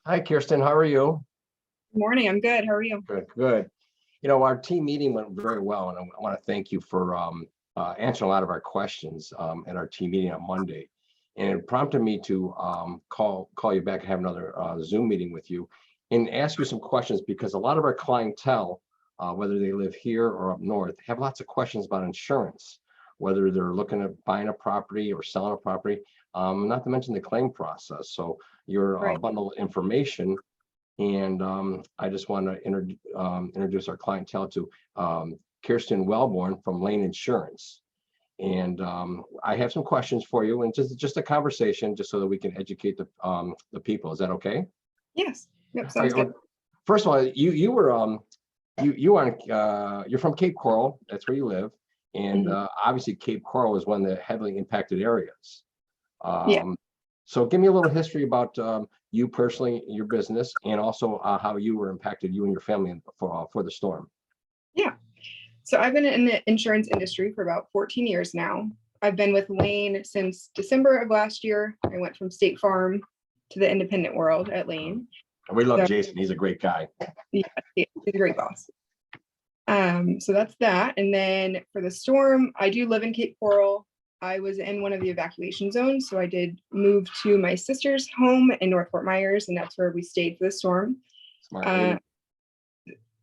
Hi, Kirsten. How are you? Good morning. I'm good. How are you? Good, good. Our team meeting went very well, and I want to thank you for answering a lot of our questions at our team meeting on Monday. And it prompted me to call you back and have another Zoom meeting with you and ask you some questions because a lot of our clientele, whether they live here or up north, have lots of questions about insurance, whether they're looking at buying a property or selling a property, not to mention the claim process. So your Right. bundle of information. And I just want to introduce our clientele to Kirsten Wellborn from Lane Insurance. And I have some questions for you, and just a conversation, just so that we can educate the people. Is that okay? Yes. Yep. All Sounds right, good. first of all, you're from Cape Coral. That's where you live, and obviously Cape Coral is one of the heavily impacted areas. Yeah. So give me a little history about you personally, your business, and also how you were impacted, you and your family, for the storm. Yeah. So I've been in the insurance industry for about 14 years now. I've been with Lane since December of last year. I went from State Farm to the independent world at Lane. And we love So, Jason. He's a great guy. yeah, he's a great boss. So that's that. And then for the storm, I do live in Cape Coral. I was in one of the evacuation zones. So I did move to my sister's home in North Fort Myers, and that's where we stayed for the storm. Smart lady.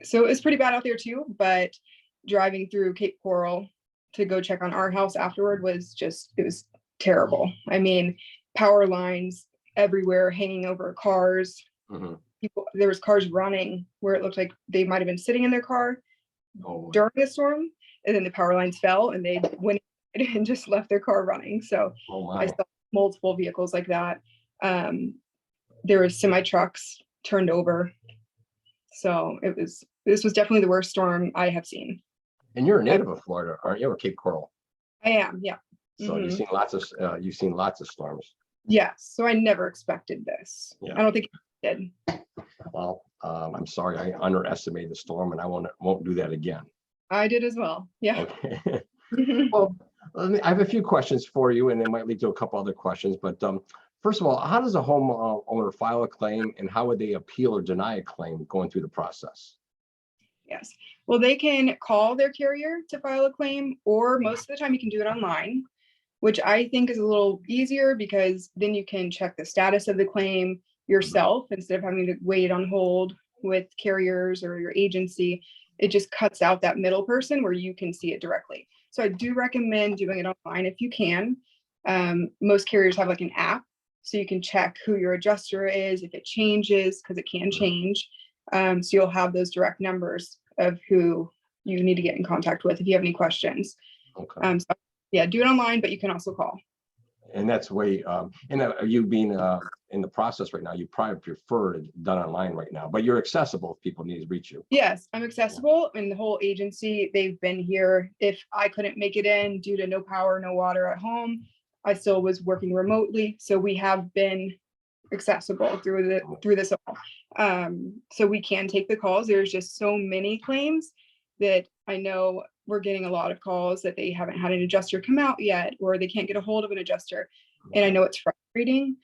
So it was pretty bad out there too, but driving through Cape Coral to go check on our house afterward was it was terrible. I mean, power lines everywhere hanging over cars. There was cars running where it looked like they might have been sitting in their car during the storm, and then the power lines fell and they went and just left their car running. So I saw multiple vehicles like that. There was semi trucks turned over. So this was definitely the worst storm I have seen. And you're a native of Florida, aren't you, or Cape Coral? I am, yeah. So you've seen lots of storms. Yes. So I never expected this. Yeah. I don't think I did. Well, I'm sorry, I underestimated the storm, and I won't do that again. I did as well. Yeah. Okay. Well, I have a few questions for you, and it might lead to a couple other questions. But first of all, how does a homeowner file a claim, and how would they appeal or deny a claim going through the process? Yes. Well, they can call their carrier to file a claim, or most of the time you can do it online, which I think is a little easier because then you can check the status of the claim yourself instead of having to wait on hold with carriers or your agency. It just cuts out that middle person where you can see it directly. So I do recommend doing it online if you can. Most carriers have like an app, so you can check who your adjuster is, if it changes, because it can change. So you'll have those direct numbers of who you need to get in contact with if you have any questions. Okay. So yeah, do it online, but you can also call. And that's way, and you being in the process right now, you probably prefer it done online right now, but you're accessible if people need to reach you. Yes, I'm accessible, and the whole agency, they've been here. If I couldn't make it in due to no power, no water at home, I still was working remotely. So we have been accessible through this all. So we can take the calls. There's just so many claims that I know we're getting a lot of calls that they haven't had an adjuster come out yet, or they can't get a hold of an adjuster. And I know it's frustrating,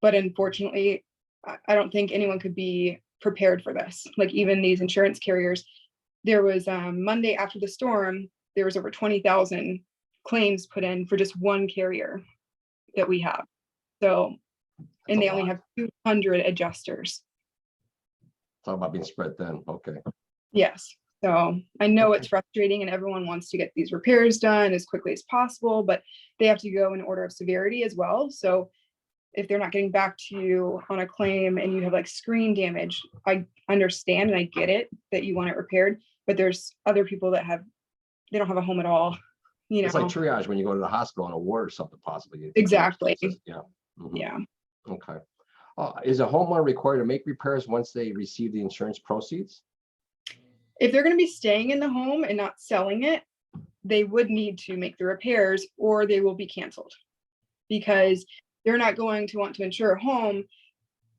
but unfortunately, I don't think anyone could be prepared for this. Like even these insurance carriers, there was Monday after the storm, there was over 20,000 claims put in for just one carrier that we have. So, and they only have 200 adjusters. Talk about being spread thin. Okay. Yes. So I know it's frustrating and everyone wants to get these repairs done as quickly as possible, but they have to go in order of severity as well. So if they're not getting back to you on a claim and you have like screen damage, I understand and I get it that you want it repaired, but there's other people that they don't have a home at all. It's like triage when you go to the hospital on a ward or something, possibly. Exactly. Yeah. Yeah. Okay. Is a homeowner required to make repairs once they receive the insurance proceeds? If they're going to be staying in the home and not selling it, they would need to make the repairs or they will be canceled, because they're not going to want to insure a home.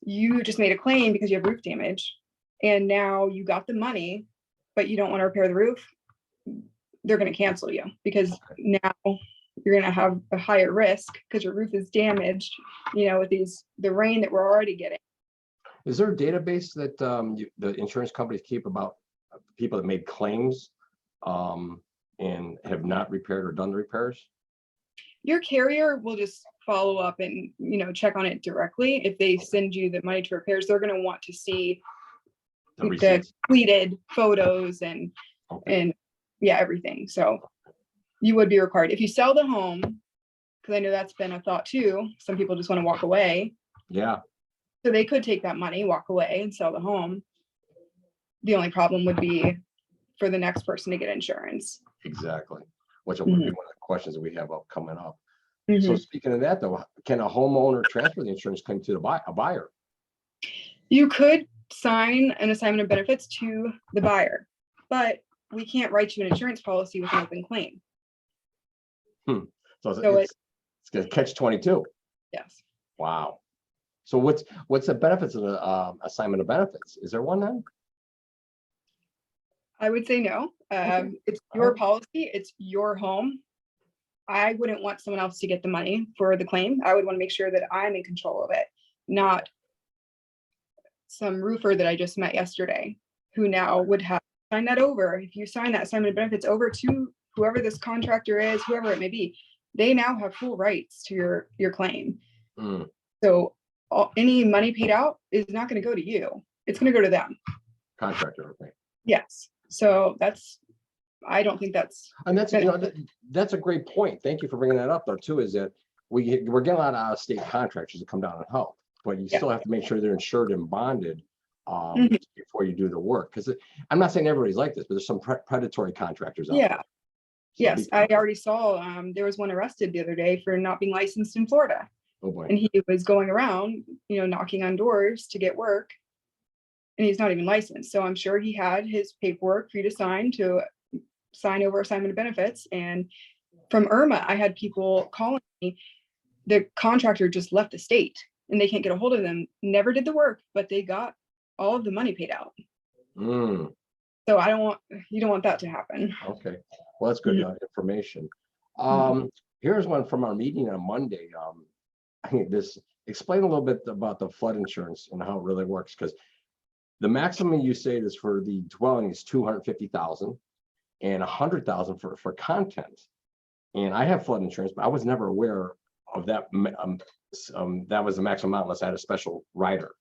You just made a claim because you have roof damage and now you got the money, but you don't want to repair the roof. They're going to cancel you because now you're going to have a higher risk because your roof is damaged, with the rain that we're already getting. Is there a database that the insurance companies keep about people that made claims and have not repaired or done the repairs? Your carrier will just follow up and, check on it directly. If they send you the money to repairs, they're going to want to see The the receipts? completed photos and Okay. yeah, everything. So you would be required if you sell the home, because I know that's been a thought too. Some people just want to walk away. Yeah. So they could take that money, walk away and sell the home. The only problem would be for the next person to get insurance. Exactly. Which will be one of the questions that we have coming up. So Mhm. speaking of that, though, can a homeowner transfer the insurance claim to a buyer? You could sign an assignment of benefits to the buyer, but we can't write you an insurance policy with an open claim. So So it's gonna catch 22. yes, Wow. So what's the benefits of the assignment of benefits? Is there one then? I would say no. It's your policy. It's your home. I wouldn't want someone else to get the money for the claim. I would want to make sure that I'm in control of it, not some roofer that I just met yesterday who now would have signed that over. If you sign that assignment of benefits over to whoever this contractor is, whoever it may be, they now have full rights to your claim. Mm. So any money paid out is not going to go to you. It's going to go to them. Contractor, okay. Yes. So I don't think that's. And that's a great point. Thank you for bringing that up though too, is that we're getting a lot of out-of-state contractors to come down and help, but you still have to make sure they're insured and bonded before you do the work. Because I'm not saying everybody's like this, but there's some predatory contractors out there. So yes, I already saw there was one arrested the other day for not being licensed in Florida. Oh boy. And he was going around, knocking on doors to get work, and he's not even licensed. So I'm sure he had his paperwork for you to sign over assignment of benefits. And from Irma, I had people calling me. The contractor just left the state and they can't get a hold of them. Never did the work, but they got all of the money paid out. So you don't want that to happen. Okay. Well, that's good information. Here's one from our meeting on Monday. I think explain a little bit about the flood insurance and how it really works, because the maximum you say is for the dwelling is 250,000 and 100,000 for content. And I have flood insurance, but I was never aware of that. That was the maximum amount unless I had a special rider.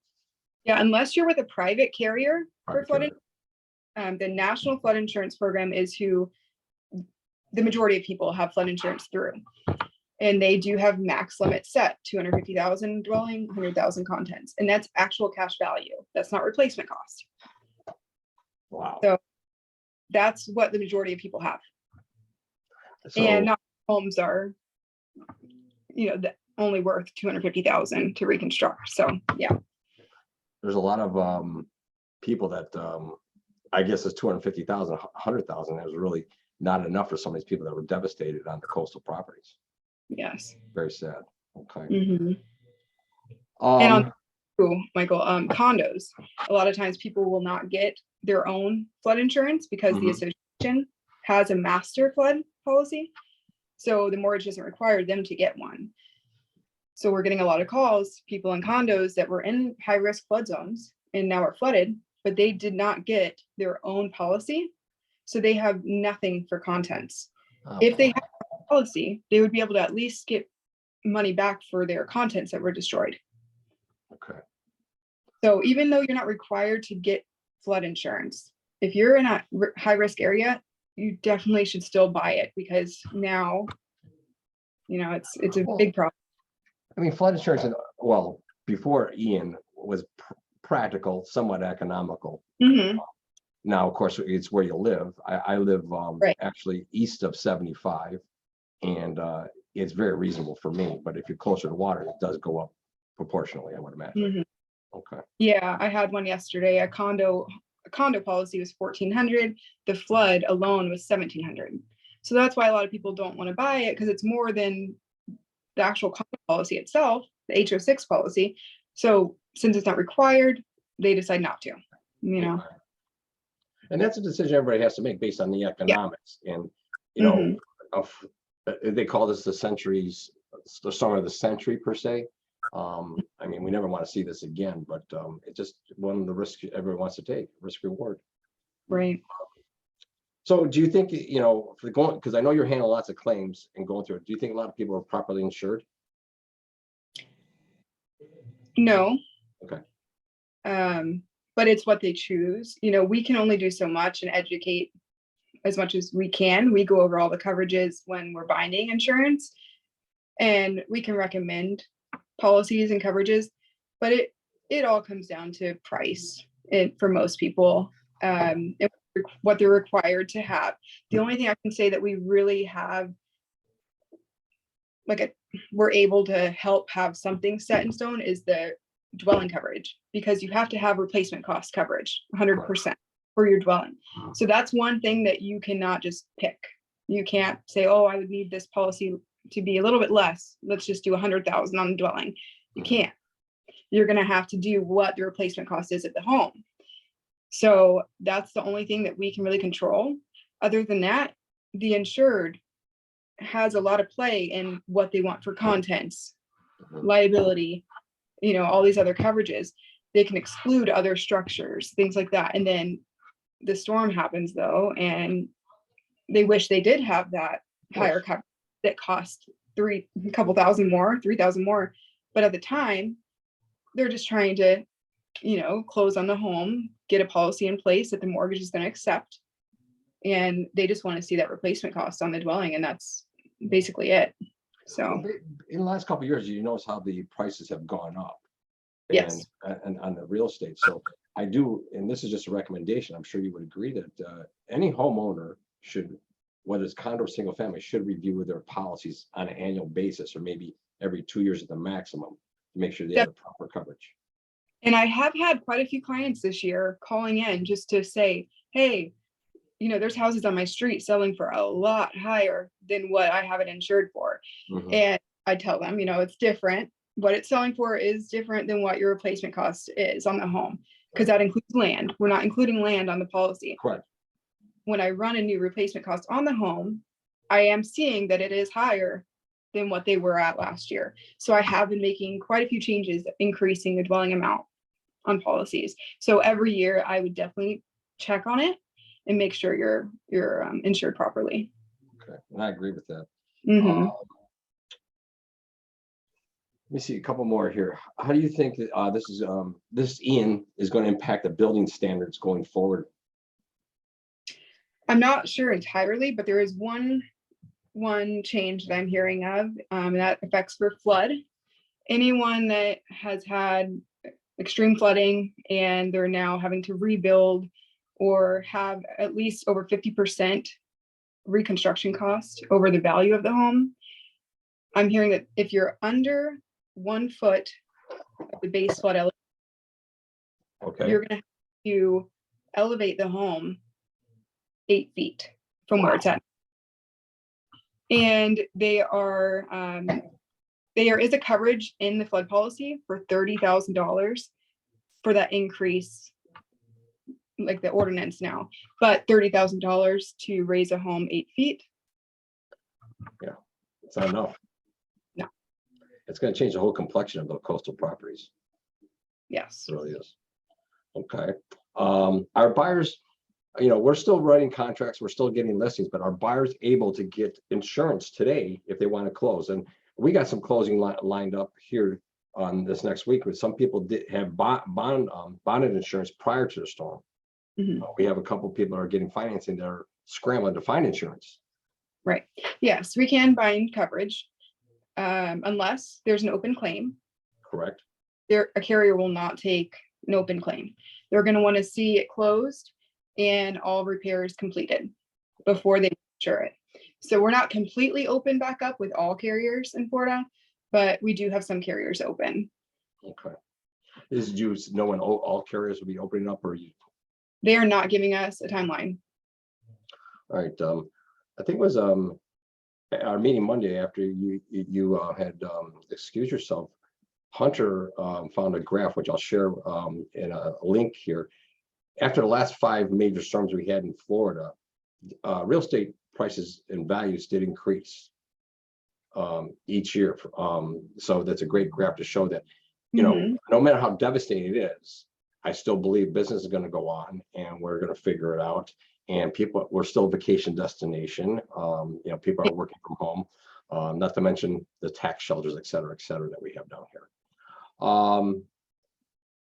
Yeah, unless you're with a private carrier for flood insurance. The National Flood Insurance Program is who the majority of people have flood insurance through. And they do have max limit set, 250,000 dwelling, 100,000 contents. And that's actual cash value. That's not replacement cost. Wow. So that's what the majority of people have. So, and not homes are, only worth 250,000 to reconstruct. So yeah. There's a lot of people that I guess it's 250,000, 100,000 is really not enough for some of these people that were devastated on the coastal properties. Yes. Very sad. Okay. And on Michael, condos, a lot of times people will not get their own flood insurance because the association has a master flood policy. So the mortgage doesn't require them to get one. So we're getting a lot of calls, people in condos that were in high risk flood zones and now are flooded, but they did not get their own policy. So they have nothing for contents. If they have a policy, they would be able to at least get money back for their contents that were destroyed. Okay. So even though you're not required to get flood insurance, if you're in a high risk area, you definitely should still buy it, because now, it's a big problem. I mean, flood insurance, before Ian was practical, somewhat economical. Now, of course, it's where you live. I live actually east of 75, and it's very reasonable for me. But if you're closer to water, it does go up proportionally, I would imagine. Okay. Yeah, I had one yesterday. A condo policy was $1,400. The flood alone was $1,700. So that's why a lot of people don't want to buy it, because it's more than the actual condo policy itself, the HO6 policy. So since it's not required, they decide not to. And that's a decision everybody has to make based on the economics. And they call this the song of the century per se. I mean, we never want to see this again, but it's just one of the risks everyone wants to take, risk reward. Right. So do you think, you know, for going, because I know you're handling lots of claims and going through it, do you think a lot of people are properly insured? No. Okay. But it's what they choose. You know, we can only do so much and educate as much as we can. We go over all the coverages when we're binding insurance, and we can recommend policies and coverages, but it all comes down to price for most people, and what they're required to have. The only thing I can say that we really have, like, we're able to help have something set in stone is the dwelling coverage, because you have to have replacement cost coverage 100% for your dwelling. So that's one thing that you cannot just pick. You can't say, oh, I would need this policy to be a little bit less. Let's just do 100,000 on the dwelling. You can't. You're going to have to do what the replacement cost is at the home. So that's the only thing that we can really control. Other than that, the insured has a lot of play in what they want for contents, liability, you know, all these other coverages. They can exclude other structures, things like that. And then the storm happens though, and they wish they did have that higher coverage that cost a couple thousand more, 3,000 more. But at the time, they're just trying to, you know, close on the home, get a policy in place that the mortgage is going to accept. And they just want to see that replacement cost on the dwelling. And that's basically it. So in the last couple of years, you notice how the prices have gone up. Yes. And on the real estate. So I do, and this is just a recommendation, I'm sure you would agree that any homeowner should, whether it's condo or single family, should review their policies on an annual basis, or maybe every 2 years at the maximum, to make sure they have the proper coverage. And I have had quite a few clients this year calling in just to say, hey, you know, there's houses on my street selling for a lot higher than what I have it insured for. And I tell them, you know, it's different. What it's selling for is different than what your replacement cost is on the home, because that includes land. We're not including land on the policy. Correct. When I run a new replacement cost on the home, I am seeing that it is higher than what they were at last year. So I have been making quite a few changes, increasing the dwelling amount on policies. So every year I would definitely check on it and make sure you're insured properly. Okay, and I agree with that. Let me see a couple more here. How do you think that this Ian is going to impact the building standards going forward? I'm not sure entirely, but there is one change that I'm hearing of, that affects for flood. Anyone that has had extreme flooding and they're now having to rebuild or have at least over 50% reconstruction cost over the value of the home, I'm hearing that if you're under 1 foot of the base flood elevation, you're going to have to elevate the home 8 feet from where it's at. And there is a coverage in the flood policy for $30,000 for that increase, like the ordinance now, but $30,000 to raise a home 8 feet. Yeah, it's not enough. No. It's going to change the whole complexion of the coastal properties. Yes. It really is. Okay. Our buyers, you know, we're still writing contracts, we're still getting listings, but our buyers able to get insurance today if they want to close? And we got some closing lined up here on this next week, but some people did have bonded insurance prior to the storm. We have a couple of people that are getting financing that are scrambling to find insurance. Right. Yes, we can bind coverage unless there's an open claim. Correct. A carrier will not take an open claim. They're going to want to see it closed and all repairs completed before they insure it. So we're not completely open back up with all carriers in Florida, but we do have some carriers open. Okay. Did you know when all carriers will be opening up, or you? They are not giving us a timeline. All right. I think it was our meeting Monday after you had excused yourself. Hunter found a graph, which I'll share in a link here. After the last 5 major storms we had in Florida, real estate prices and values did increase. each year. So that's a great graph to show that, you know, no matter how devastating it is, I still believe business is going to go on, and we're going to figure it out. And people, we're still a vacation destination. You know, people are working from home, not to mention the tax shelters, et cetera, that we have down here.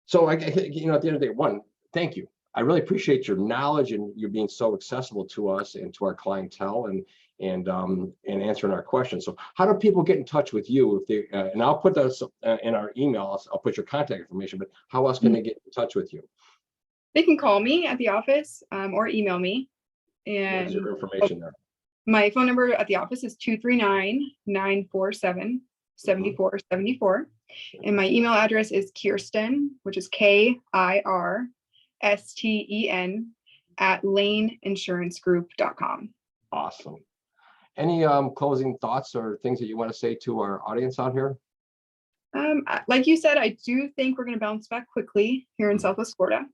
So I think, you know, at the end of the day, one, thank you. I really appreciate your knowledge and you being so accessible to us and to our clientele, and answering our questions. So how do people get in touch with you if they, and I'll put those in our emails, I'll put your contact information, but how else can they get in touch with you? They can call me at the office, or email me. What's And your information there? my phone number at the office is 239-947-7474. And my email address is Kirsten, which is KIRSTEN at laneinsurancegroup.com. Awesome. Any closing thoughts or things that you want to say to our audience out here? Like you said, I do think we're going to bounce back quickly here in Southwest Florida.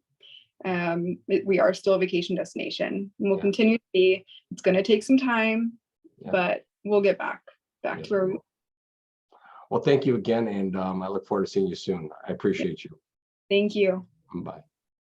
We are still a vacation destination, and we'll continue to be. It's going to take some time, but we'll get back to where we. Well, thank you again, and I look forward to seeing you soon. I appreciate you. Thank you. Bye.